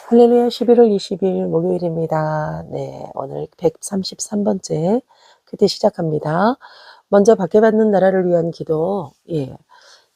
할렐루야 11월 20일 목요일입니다. 네, 오늘 133번째 큐티 시작합니다. 먼저 박해받는 나라를 위한 기도.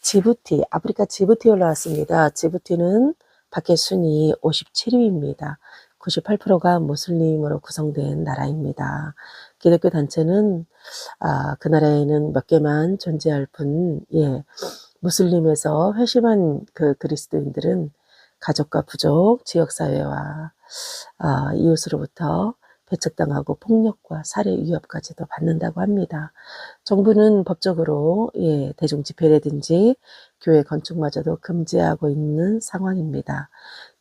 지부티, 아프리카 지부티 올라왔습니다. 지부티는 박해 순위 57위입니다. 98%가 무슬림으로 구성된 나라입니다. 기독교 단체는 그 나라에는 몇 개만 존재할 뿐, 무슬림에서 회심한 그 그리스도인들은 가족과 부족, 지역사회와 이웃으로부터 배척당하고 폭력과 살해 위협까지도 받는다고 합니다. 정부는 법적으로 대중집회라든지 교회 건축마저도 금지하고 있는 상황입니다.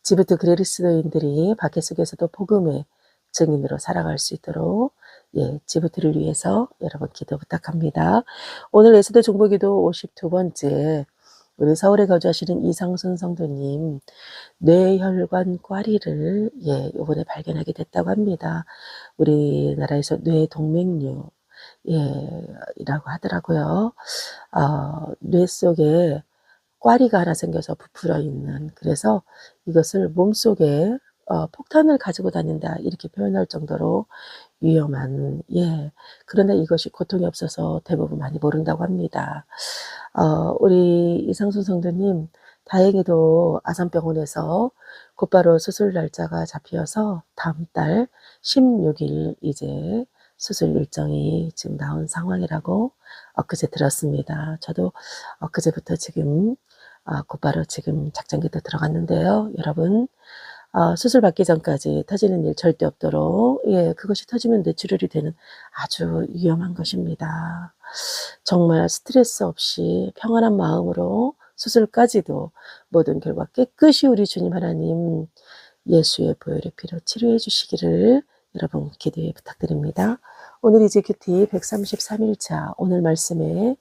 지부트 그리스도인들이 박해 속에서도 복음의 증인으로 살아갈 수 있도록 지부트를 위해서 여러분 기도 부탁합니다. 오늘 예수대 중보기도 52번째 우리 서울에 거주하시는 이상순 성도님 뇌혈관 꽈리를 요번에 발견하게 됐다고 합니다. 우리나라에서 뇌동맥류 이라고 하더라고요. 뇌 속에 꽈리가 하나 생겨서 부풀어 있는, 그래서 이것을 몸속에 폭탄을 가지고 다닌다 이렇게 표현할 정도로 위험한, 그러나 이것이 고통이 없어서 대부분 많이 모른다고 합니다. 우리 이상순 성도님 다행히도 아산병원에서 곧바로 수술 날짜가 잡혀서 다음 달 16일 이제 수술 일정이 지금 나온 상황이라고 엊그제 들었습니다. 저도 엊그제부터 지금 곧바로 지금 작전기도 들어갔는데요. 여러분 수술 받기 전까지 터지는 일 절대 없도록, 그것이 터지면 뇌출혈이 되는 아주 위험한 것입니다. 정말 스트레스 없이 평안한 마음으로 수술까지도 모든 결과 깨끗이 우리 주님 하나님 예수의 보혈의 피로 치료해 주시기를 여러분 기도에 부탁드립니다. 오늘 이제 큐티 133일차 오늘 말씀의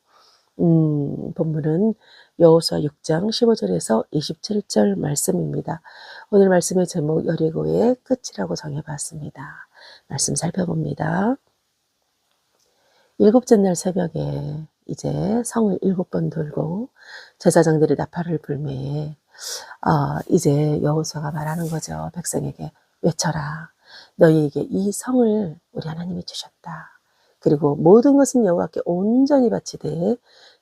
본문은 여호수아 6장 15절에서 27절 말씀입니다. 오늘 말씀의 제목 여리고의 끝이라고 정해봤습니다. 말씀 살펴봅니다. 일곱째 날 새벽에 이제 성을 7번 돌고 제사장들이 나팔을 불매 이제 여호수아가 말하는 거죠. 백성에게 외쳐라. 너희에게 이 성을 우리 하나님이 주셨다. 그리고 모든 것은 여호와께 온전히 바치되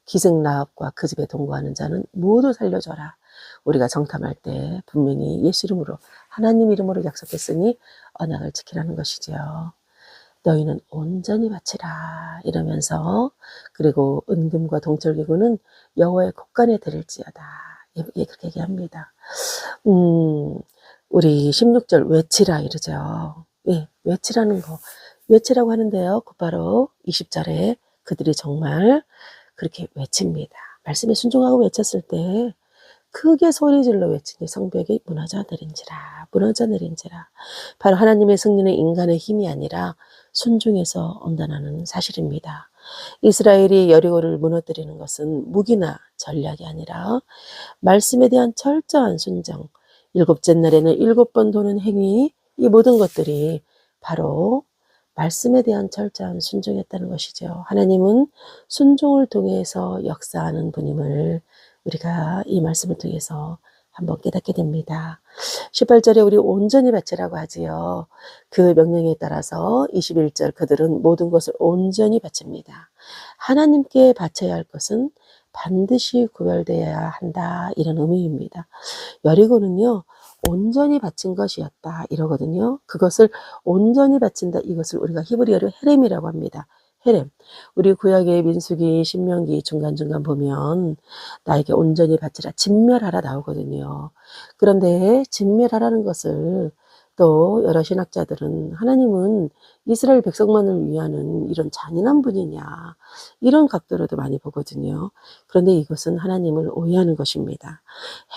기승나합과 그 집에 동거하는 자는 모두 살려줘라. 우리가 정탐할 때 분명히 예수 이름으로 하나님 이름으로 약속했으니 언약을 지키라는 것이지요. 너희는 온전히 바치라 이러면서, 그리고 은금과 동철기구는 여호와의 곳간에 드릴지어다 그렇게 얘기합니다. 우리 16절 외치라 이러죠. 외치라는 거, 외치라고 하는데요. 곧바로 20절에 그들이 정말 그렇게 외칩니다. 말씀에 순종하고 외쳤을 때 크게 소리질러 외치니 성벽이 무너져 내린지라, 무너져 내린지라. 바로 하나님의 승리는 인간의 힘이 아니라 순종에서 온다는 사실입니다. 이스라엘이 여리고를 무너뜨리는 것은 무기나 전략이 아니라 말씀에 대한 철저한 순종, 일곱째 날에는 7번 도는 행위, 이 모든 것들이 바로 말씀에 대한 철저한 순종이었다는 것이죠. 하나님은 순종을 통해서 역사하는 분임을 우리가 이 말씀을 통해서 한번 깨닫게 됩니다. 18절에 우리 온전히 바치라고 하지요. 그 명령에 따라서 21절 그들은 모든 것을 온전히 바칩니다. 하나님께 바쳐야 할 것은 반드시 구별되어야 한다 이런 의미입니다. 여리고는요 온전히 바친 것이었다 이러거든요. 그것을 온전히 바친다, 이것을 우리가 히브리어로 헤렘이라고 합니다. 헤렘. 우리 구약의 민수기, 신명기 중간중간 보면 나에게 온전히 바치라, 진멸하라 나오거든요. 그런데 진멸하라는 것을 또 여러 신학자들은 하나님은 이스라엘 백성만을 위하는 이런 잔인한 분이냐 이런 각도로도 많이 보거든요. 그런데 이것은 하나님을 오해하는 것입니다.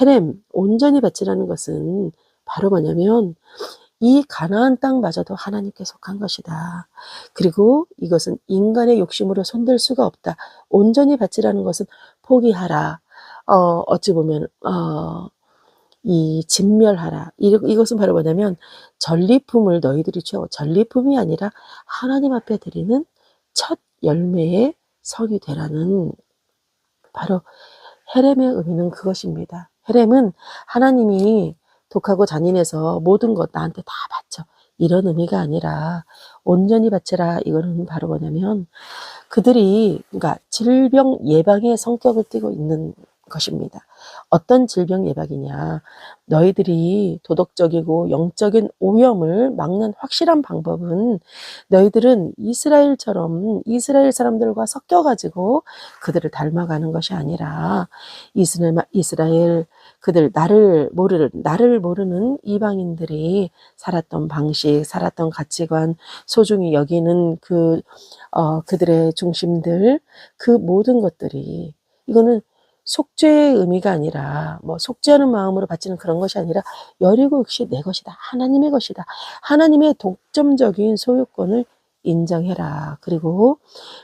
헤렘, 온전히 바치라는 것은 바로 뭐냐면 이 가나안 땅마저도 하나님께 속한 것이다. 그리고 이것은 인간의 욕심으로 손댈 수가 없다. 온전히 바치라는 것은 포기하라. 어찌 보면 이 진멸하라. 이것은 바로 뭐냐면 전리품을 너희들이 취하고, 전리품이 아니라 하나님 앞에 드리는 첫 열매의 성이 되라는, 바로 헤렘의 의미는 그것입니다. 헤렘은 하나님이 독하고 잔인해서 모든 것 나한테 다 바쳐. 이런 의미가 아니라 온전히 바쳐라. 이거는 바로 뭐냐면 그들이 그러니까 질병 예방의 성격을 띠고 있는 것입니다. 어떤 질병 예방이냐. 너희들이 도덕적이고 영적인 오염을 막는 확실한 방법은 너희들은 이스라엘처럼 이스라엘 사람들과 섞여가지고 그들을 닮아가는 것이 아니라 이스라엘 그들 나를 모르는 이방인들이 살았던 방식, 살았던 가치관, 소중히 여기는 그들의 중심들, 그 모든 것들이 이거는 속죄의 의미가 아니라 뭐 속죄하는 마음으로 바치는 그런 것이 아니라 여리고 역시 내 것이다. 하나님의 것이다. 하나님의 독점적인 소유권을 인정해라. 그리고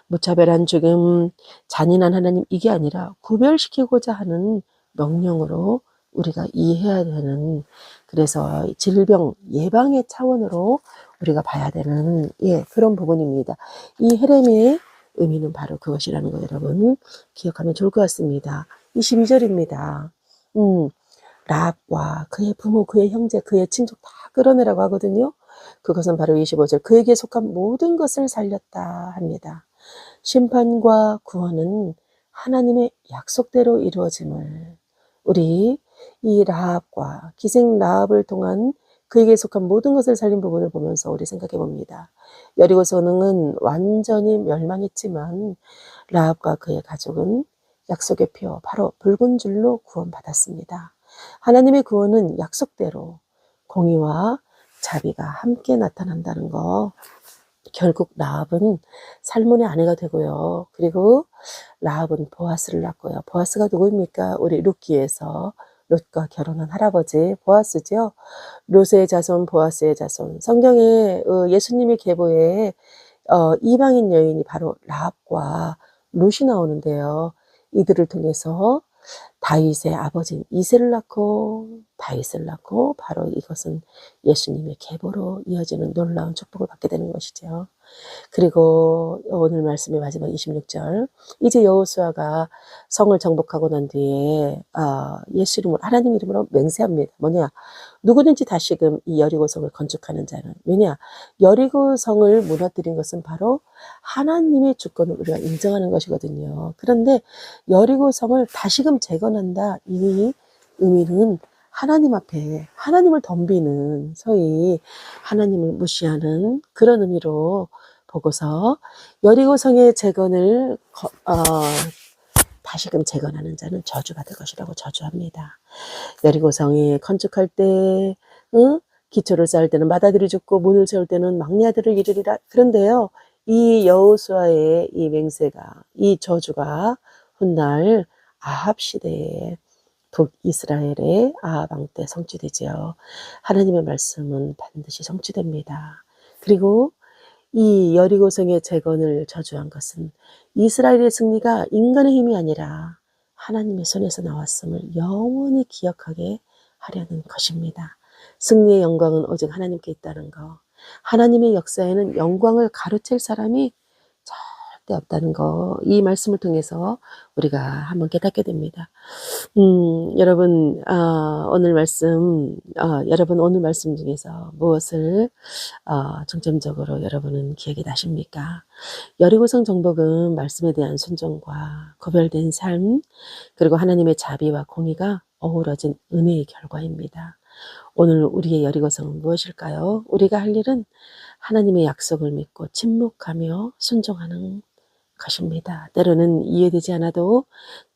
무차별한 죽음, 잔인한 하나님 이게 아니라 구별시키고자 하는 명령으로 우리가 이해해야 되는 그래서 질병 예방의 차원으로 우리가 봐야 되는 그런 부분입니다. 이 헤렘의 의미는 바로 그것이라는 거 여러분 기억하면 좋을 것 같습니다. 22절입니다. 라합과 그의 부모, 그의 형제, 그의 친족 다 끌어내라고 하거든요. 그것은 바로 25절 그에게 속한 모든 것을 살렸다 합니다. 심판과 구원은 하나님의 약속대로 이루어짐을 우리 이 라합과 기생 라합을 통한 그에게 속한 모든 것을 살린 부분을 보면서 우리 생각해 봅니다. 여리고성은 완전히 멸망했지만 라합과 그의 가족은 약속의 표 바로 붉은 줄로 구원받았습니다. 하나님의 구원은 약속대로 공의와 자비가 함께 나타난다는 거. 결국 라합은 살몬의 아내가 되고요. 그리고 라합은 보아스를 낳고요. 보아스가 누구입니까? 우리 룻기에서 룻과 결혼한 할아버지 보아스죠. 룻의 자손, 보아스의 자손. 성경에 예수님의 계보에 이방인 여인이 바로 라합과 룻이 나오는데요. 이들을 통해서 다윗의 아버지인 이새를 낳고 다윗을 낳고 바로 이것은 예수님의 계보로 이어지는 놀라운 축복을 받게 되는 것이죠. 그리고 오늘 말씀의 마지막 26절 이제 여호수아가 성을 정복하고 난 뒤에 예수 이름으로 하나님 이름으로 맹세합니다. 뭐냐? 누구든지 다시금 이 여리고성을 건축하는 자는 왜냐? 여리고성을 무너뜨린 것은 바로 하나님의 주권을 우리가 인정하는 것이거든요. 그런데 여리고성을 다시금 재건한다. 이 의미는 하나님 앞에 하나님을 덤비는 소위 하나님을 무시하는 그런 의미로 보고서 여리고성의 재건을 다시금 재건하는 자는 저주받을 것이라고 저주합니다. 여리고성이 건축할 때 기초를 쌓을 때는 맏아들이 죽고 문을 세울 때는 막내 아들을 이르리라. 그런데요. 이 여호수아의 이 맹세가 이 저주가 훗날 아합 시대에 북이스라엘의 아합 왕 때 성취되지요. 하나님의 말씀은 반드시 성취됩니다. 그리고 이 여리고성의 재건을 저주한 것은 이스라엘의 승리가 인간의 힘이 아니라 하나님의 손에서 나왔음을 영원히 기억하게 하려는 것입니다. 승리의 영광은 오직 하나님께 있다는 것. 하나님의 역사에는 영광을 가로챌 사람이 절대 없다는 거. 이 말씀을 통해서 우리가 한번 깨닫게 됩니다. 여러분 오늘 말씀 중에서 무엇을 중점적으로 여러분은 기억이 나십니까? 여리고성 정복은 말씀에 대한 순종과 구별된 삶 그리고 하나님의 자비와 공의가 어우러진 은혜의 결과입니다. 오늘 우리의 여리고성은 무엇일까요? 우리가 할 일은 하나님의 약속을 믿고 침묵하며 순종하는 것입니다. 때로는 이해되지 않아도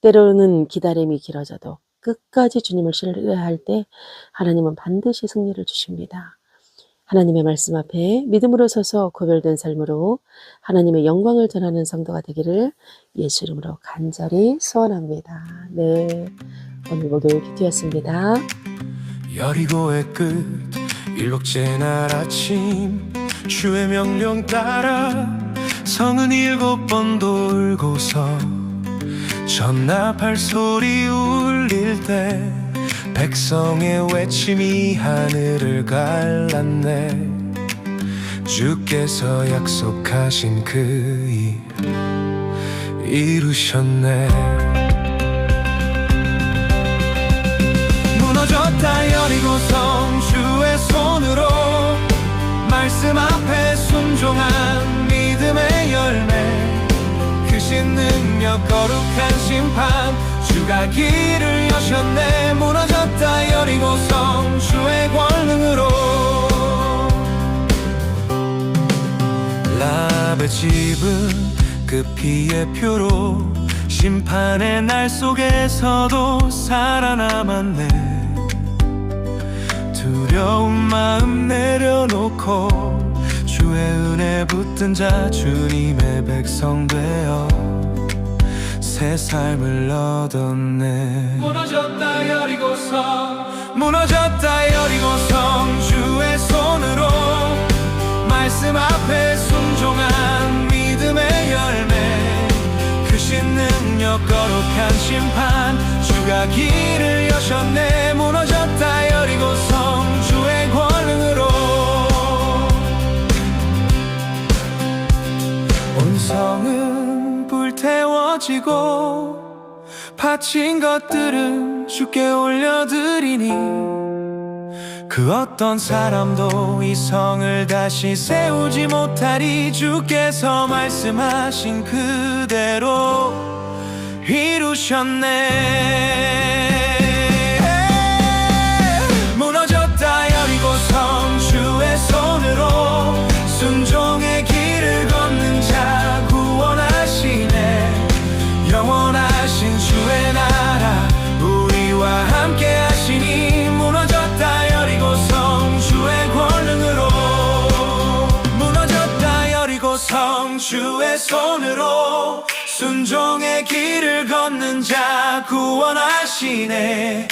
때로는 기다림이 길어져도 끝까지 주님을 신뢰할 때 하나님은 반드시 승리를 주십니다. 하나님의 말씀 앞에 믿음으로 서서 구별된 삶으로 하나님의 영광을 전하는 성도가 되기를 예수 이름으로 간절히 소원합니다. 네, 오늘 목요일 큐티였습니다. 여리고의 끝 일곱째 날 아침 주의 명령 따라 성은 7번 돌고서 전나팔 소리 울릴 때 백성의 외침이 하늘을 갈랐네. 주께서 약속하신 그 일 이루셨네. 무너졌다 여리고성 주의 손으로 말씀 앞에 순종한 믿음의 열매 크신 능력 거룩한 심판 주가 길을 여셨네 무너졌다 여리고성 주의 권능으로 라합의 집은 그 피의 표로 심판의 날 속에서도 살아남았네 두려운 마음 내려놓고 주의 은혜 붙든 자 주님의 백성 되어 새 삶을 얻었네 무너졌다 여리고성 무너졌다 여리고성 주의 손으로 말씀 앞에 순종한 믿음의 열매 크신 능력 거룩한 심판 주가 길을 여셨네 무너졌다 여리고성 주의 권능으로 온 성은 불태워지고 바친 것들은 주께 올려드리니 그 어떤 사람도 이 성을 다시 세우지 못하리 주께서 말씀하신 그대로 이루셨네 무너졌다 여리고성 주의 손으로 순종의 길을 걷는 자 구원하시네 영원하신 주의 나라 우리와 함께 하시니 무너졌다 여리고성 주의 권능으로 무너졌다 여리고성 주의 손으로 순종의 길을 걷는 자 구원하시네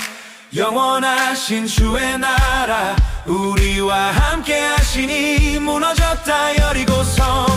영원하신 주의 나라 우리와 함께 하시니 무너졌다 여리고성